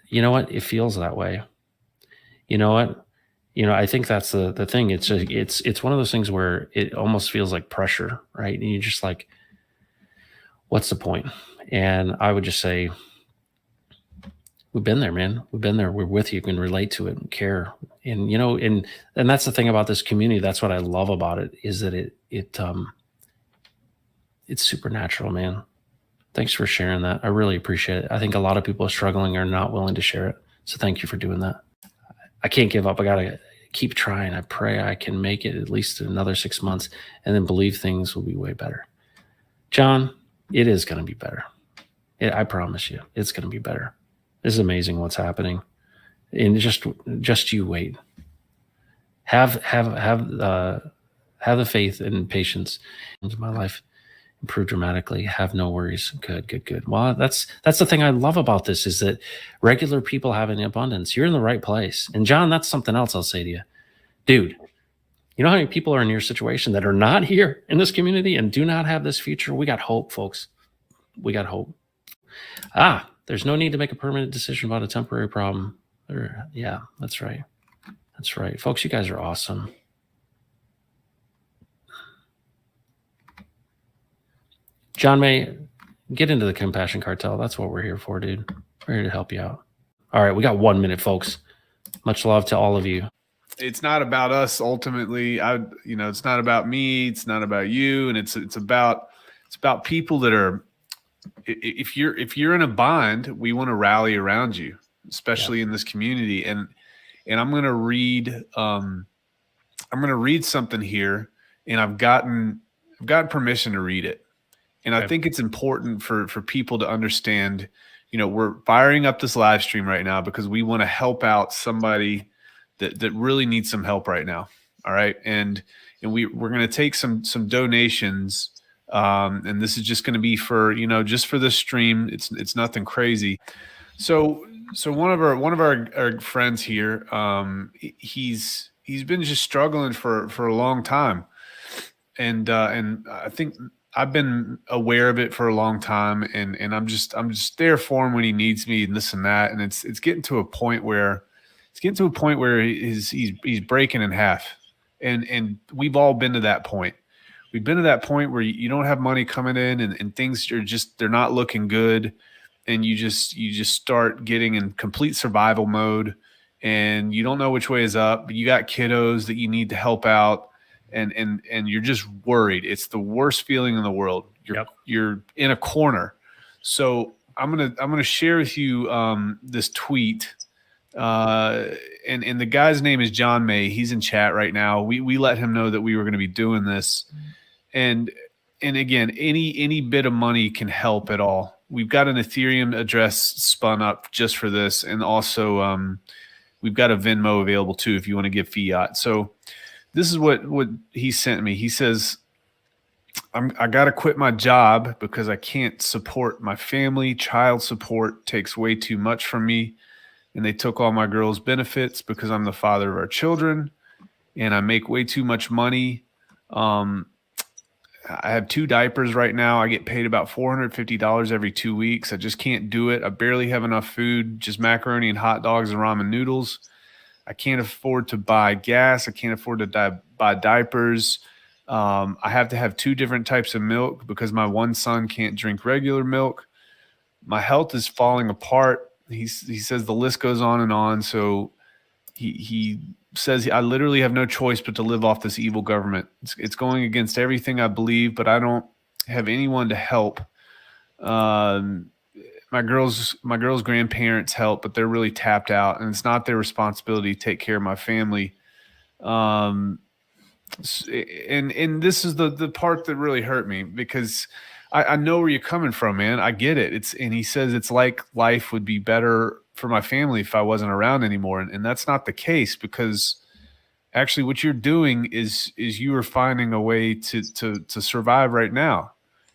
You know what? It feels that way. You know what? I think that's the thing. It's one of those things where it almost feels like pressure, right? And you're just like, what's the point? And I would just say, we've been there, man. We've been there. We're with you. You can relate to it and care. And and that's the thing about this community. That's what I love about it, is that it's supernatural, man. Thanks for sharing that. I really appreciate it. I think a lot of people are struggling or not willing to share it. So thank you for doing that. I can't give up. I got to keep trying. I pray I can make it at least another 6 months and then believe things will be way better. John, it is going to be better. I promise you, it's going to be better. This is amazing what's happening. And just you wait. Have the faith and patience into my life. Improve dramatically. Have no worries. Good. Well, that's the thing I love about this, is that regular people have an abundance. You're in the right place. And John, that's something else I'll say to you. Dude, you know how many people are in your situation that are not here in this community and do not have this future? We got hope, folks. We got hope. There's no need to make a permanent decision about a temporary problem. Yeah, that's right. That's right. Folks, you guys are awesome. John May, get into the Compassion Cartel. That's what we're here for, dude. We're here to help you out. All right, we got 1 minute, folks. Much love to all of you. It's not about us ultimately. It's not about me. It's not about you. And it's about people that are, if you're in a bind, we want to rally around you, especially in this community. And I'm going to read something here, and I've gotten permission to read it. And I think it's important for people to understand, we're firing up this live stream right now because we want to help out somebody that really needs some help right now. All right. And we're going to take some donations. And this is just going to be for, just for this stream. It's nothing crazy. So one of our friends here, he's been just struggling for a long time. And I think I've been aware of it for a long time, and I'm just there for him when he needs me and this and that. And it's getting to a point where he's breaking in half. And we've all been to that point. We've been to that point where you don't have money coming in, and things are they're not looking good. And you just start getting in complete survival mode, and you don't know which way is up, but you got kiddos that you need to help out. And you're just worried. It's the worst feeling in the world. You're in a corner. So I'm gonna share with you this tweet. And the guy's name is John May. He's in chat right now. We let him know that we were going to be doing this. And again, any bit of money can help at all. We've got an Ethereum address spun up just for this, and also we've got a Venmo available too if you want to give fiat. So this is what he sent me. He says, I got to quit my job because I can't support my family. Child support takes way too much from me. And they took all my girls' benefits because I'm the father of our children. And I make way too much money. I have 2 diapers right now. I get paid about $450 every 2 weeks. I just can't do it. I barely have enough food, just macaroni and hot dogs and ramen noodles. I can't afford to buy gas. I can't afford to buy diapers. I have to have 2 different types of milk because my one son can't drink regular milk. My health is falling apart. He says the list goes on and on. So he says, I literally have no choice but to live off this evil government. It's going against everything I believe, but I don't have anyone to help. My girls' grandparents help, but they're really tapped out, and it's not their responsibility to take care of my family. And this is the part that really hurt me, because I know where you're coming from, man. I get it. And he says it's like life would be better for my family if I wasn't around anymore. And that's not the case, because actually what you're doing is you are finding a way to survive right now.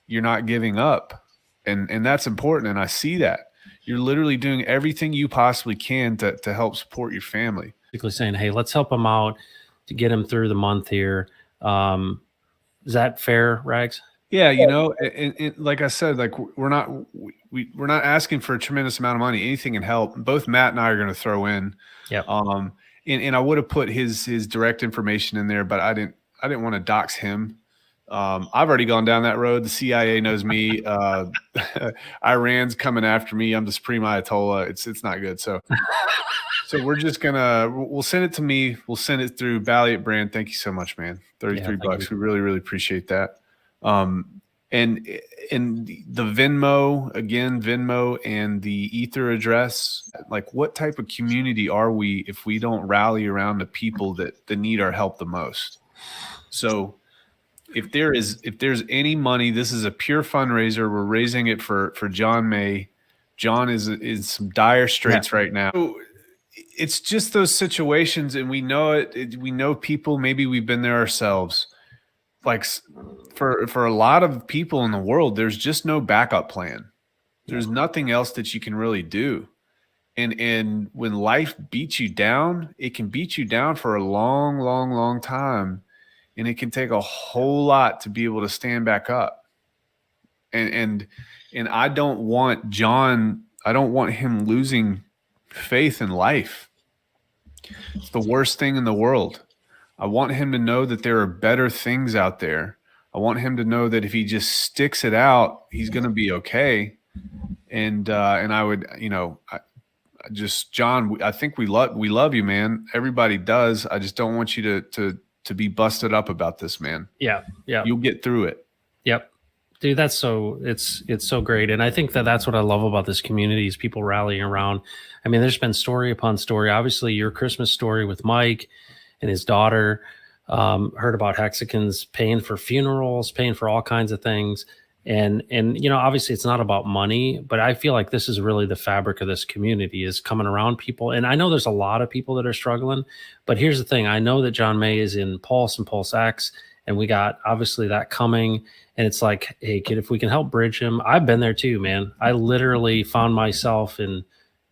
You're not giving up. And that's important. And I see that. You're literally doing everything you possibly can to help support your family. Basically saying, hey, let's help him out to get him through the month here. Is that fair, Rags? Yeah, you know, and like I said, like we're not asking for a tremendous amount of money. Anything can help. Both Matt and I are going to throw in. Yep. And I would have put his direct information in there, but I didn't want to dox him. I've already gone down that road. The CIA knows me. Iran's coming after me. I'm the Supreme Ayatollah. It's not good. So we're just we'll send it to me. We'll send it through BallietBran. Thank you so much, man. 33 bucks. We really, really appreciate that. And the Venmo and the Ether address, like what type of community are we if we don't rally around the people that need our help the most? So if there's any money, this is a pure fundraiser. We're raising it for John May. John is in some dire straits right now. So it's just those situations, and we know it. We know people. Maybe we've been there ourselves. Like for a lot of people in the world, there's just no backup plan. There's nothing else that you can really do. And when life beats you down, it can beat you down for a long, long, long time. And it can take a whole lot to be able to stand back up. And I don't want John, I don't want him losing faith in life. It's the worst thing in the world. I want him to know that there are better things out there. I want him to know that if he just sticks it out, he's going to be okay. And I would, you know, John, I think we love you, man. Everybody does. I just don't want you to be busted up about this, man. Yeah. Yeah. You'll get through it. Yep. Dude, that's it's so great. And I think that's what I love about this community is people rallying around. I mean, there's been story upon story. Obviously, your Christmas story with Mike and his daughter, heard about Hexicans paying for funerals, paying for all kinds of things. And, you know, obviously it's not about money, but I feel like this is really the fabric of this community is coming around people. And I know there's a lot of people that are struggling, but here's the thing. I know that John May is in Pulse and PulseX, and we got obviously that coming. And it's like, hey, kid, if we can help bridge him, I've been there too, man. I literally found myself in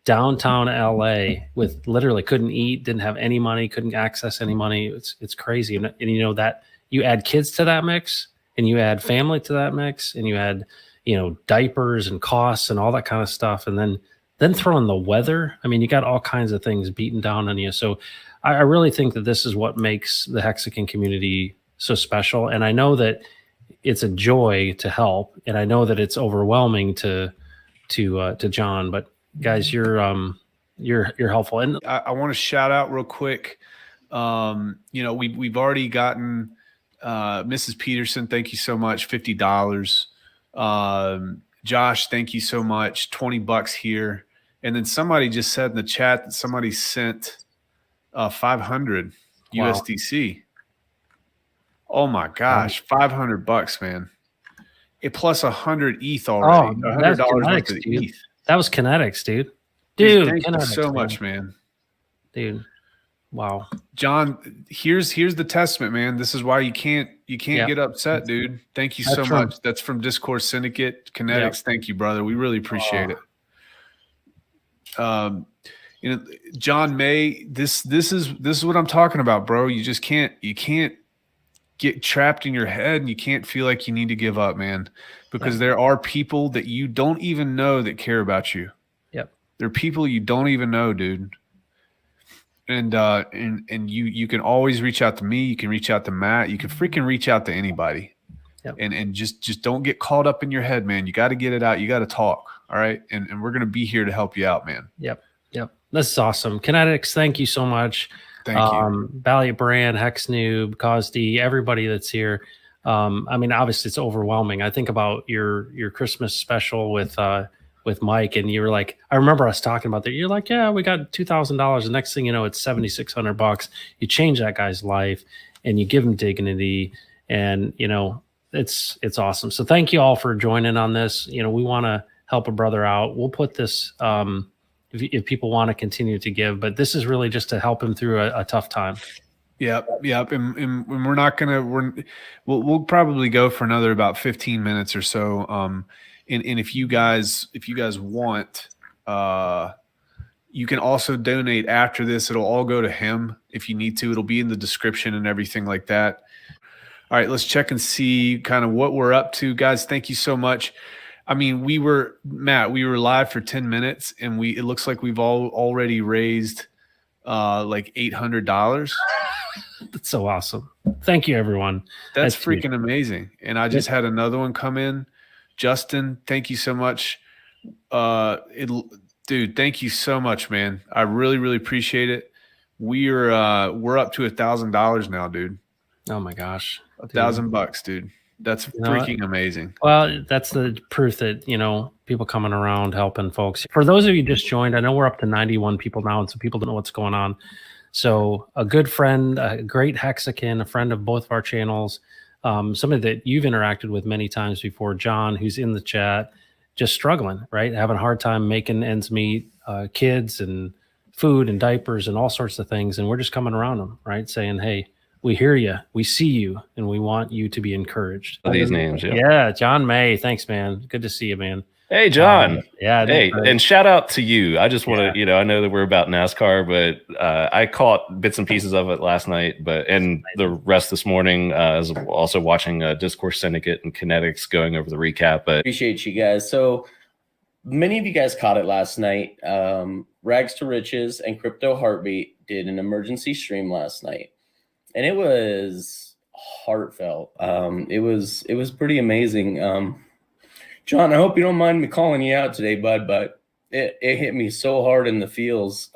downtown LA with literally couldn't eat, didn't have any money, couldn't access any money. It's crazy. And you know that you add kids to that mix and you add family to that mix and you add, you know, diapers and costs and all that kind of stuff. And then throw in the weather. I mean, you got all kinds of things beating down on you. So I really think that this is what makes the Hexican community so special. And I know that it's a joy to help. And I know that it's overwhelming to John, but guys, you're helpful. And I want to shout out real quick. You know, we've already gotten Mrs. Peterson, thank you so much, $50. Josh, thank you so much, $20 here. And then somebody just said in the chat that somebody sent 500 USDC. Oh my gosh, $500, man. It plus 100 ETH already. $100 worth of ETH. That was kinetics, dude. Dude, thank you so much, man. Dude, wow. John, here's the testament, man. This is why you can't get upset, dude. Thank you so much. That's from Discourse Syndicate Kinetics. Yep. Thank you, brother. We really appreciate it. You know, John May, this is what I'm talking about, bro. You just can't get trapped in your head and you can't feel like you need to give up, man, because there are people that you don't even know that care about you. Yep. There are people you don't even know, dude. And you can always reach out to me. You can reach out to Matt. You can freaking reach out to anybody. Yep. And just don't get caught up in your head, man. You got to get it out. You got to talk. All right. And we're going to be here to help you out, man. Yep. Yep. This is awesome. Kinetics, thank you so much. Thank you. BallietBran, Hex Noob, Cosdy, everybody that's here. I mean, obviously it's overwhelming. I think about your Christmas special with Mike, and you were like, I remember us talking about that. You're like, yeah, we got $2,000. The next thing you know, it's $7,600. You change that guy's life and you give him dignity, and you know, it's awesome. So thank you all for joining on this. You know, we want to help a brother out. We'll put this, if people want to continue to give, but this is really just to help him through a tough time. Yep. And we're not going to, we'll probably go for another about 15 minutes or so. And if you guys want, you can also donate after this. It'll all go to him if you need to. It'll be in the description and everything like that. All right, let's check and see kind of what we're up to, guys. Thank you so much. I mean, Matt, we were live for 10 minutes and it looks like we've already raised like $800. That's so awesome. Thank you, everyone. That's freaking amazing. And I just had another one come in. Justin, thank you so much. Dude, thank you so much, man. I really, really appreciate it. We're up to $1,000 now, dude. Oh my gosh. $1,000, dude. That's freaking amazing. Well, that's the proof that, people coming around helping folks. For those of you just joined, I know we're up to 91 people now, and so people don't know what's going on. So a good friend, a great Hexakin, a friend of both of our channels, somebody that you've interacted with many times before, John, who's in the chat, just struggling, right? Having a hard time making ends meet, kids and food and diapers and all sorts of things. And we're just coming around them, right? Saying, hey, we hear you, we see you, and we want you to be encouraged. These names, yeah. John May, thanks, man. Good to see you, man. Hey, John. Yeah. Hey, and shout out to you. I just want to, I know that we're about NASCAR, but I caught bits and pieces of it last night, and the rest this morning. I was also watching Discourse Syndicate and Kinetics going over the recap. But appreciate you guys. So many of you guys caught it last night. Rags to Riches and Crypto Heartbeat did an emergency stream last night, and it was heartfelt. It was pretty amazing. John, I hope you don't mind me calling you out today, bud, but it hit me so hard in the feels.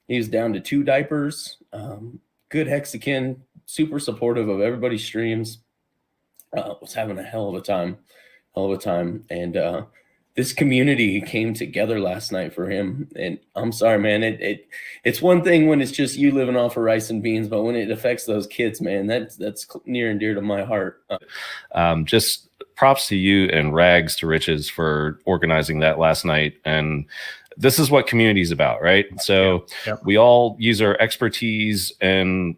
He was down to 2 diapers. Good Hexakin, super supportive of everybody's streams. Was having a hell of a time. And this community came together last night for him. And I'm sorry, man, it's one thing when it's just you living off of rice and beans, but when it affects those kids, man, that's near and dear to my heart. Just props to you and Rags to Riches for organizing that last night. And this is what community is about, right? So we all use our expertise and,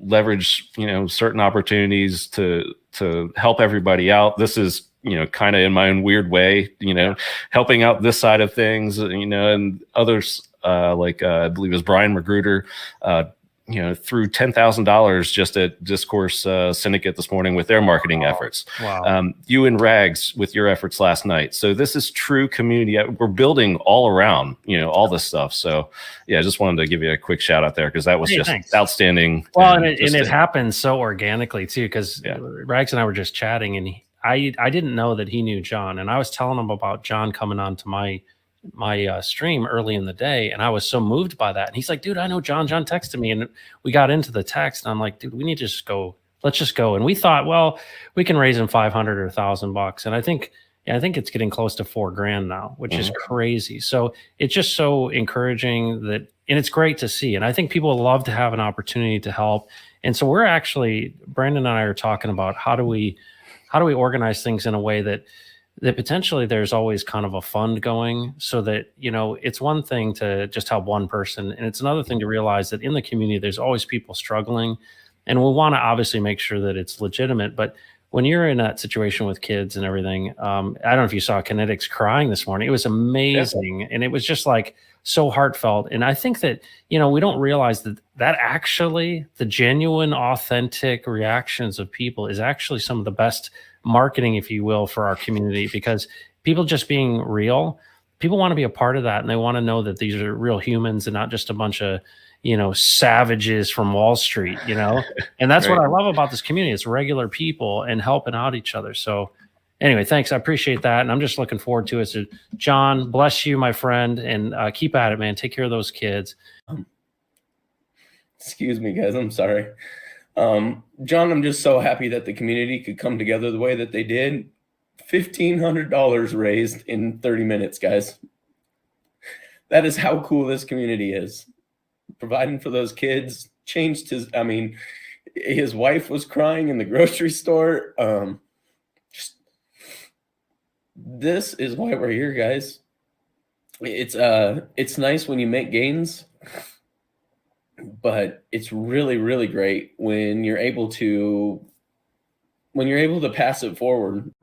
leverage, certain opportunities to help everybody out. This is, kind of in my own weird way, helping out this side of things, and others, like I believe it was Brian Magruder, threw $10,000 just at Discourse Syndicate this morning with their marketing efforts. Wow. You and Rags with your efforts last night. So this is true community. We're building all around, all this stuff. So yeah, I just wanted to give you a quick shout out there because that was outstanding. Well, and it happened so organically too, because Rags and I were just chatting, and I didn't know that he knew John, and I was telling him about John coming on to my stream early in the day, and I was so moved by that. And he's like, dude, I know John. John texted me, and we got into the text, and I'm like, dude, we need to just go. Let's just go. And we thought, well, we can raise him 500 or $1,000, and I think it's getting close to $4,000 now, which is crazy. So it's just so encouraging and it's great to see. And I think people love to have an opportunity to help. And so we're actually, Brandon and I are talking about how do we organize things in a way that potentially there's always kind of a fund going, so that, it's one thing to just help one person. And it's another thing to realize that in the community, there's always people struggling, and we want to obviously make sure that it's legitimate. But when you're in that situation with kids and everything, I don't know if you saw Kinetics crying this morning. It was amazing. And it was just like so heartfelt. And I think that, we don't realize that actually the genuine, authentic reactions of people is actually some of the best marketing, if you will, for our community, because people just being real, people want to be a part of that. And they want to know that these are real humans and not just a bunch of, savages from Wall Street, and that's what I love about this community. It's regular people and helping out each other. So anyway, thanks. I appreciate that. And I'm just looking forward to it. So John, bless you, my friend, and keep at it, man. Take care of those kids. Excuse me, guys. I'm sorry. John, I'm just so happy that the community could come together the way that they did. $1,500 raised in 30 minutes, guys. That is how cool this community is. Providing for those kids, changed his wife was crying in the grocery store. This is why we're here, guys. It's nice when you make gains, but it's really, really great when you're able to pass it forward.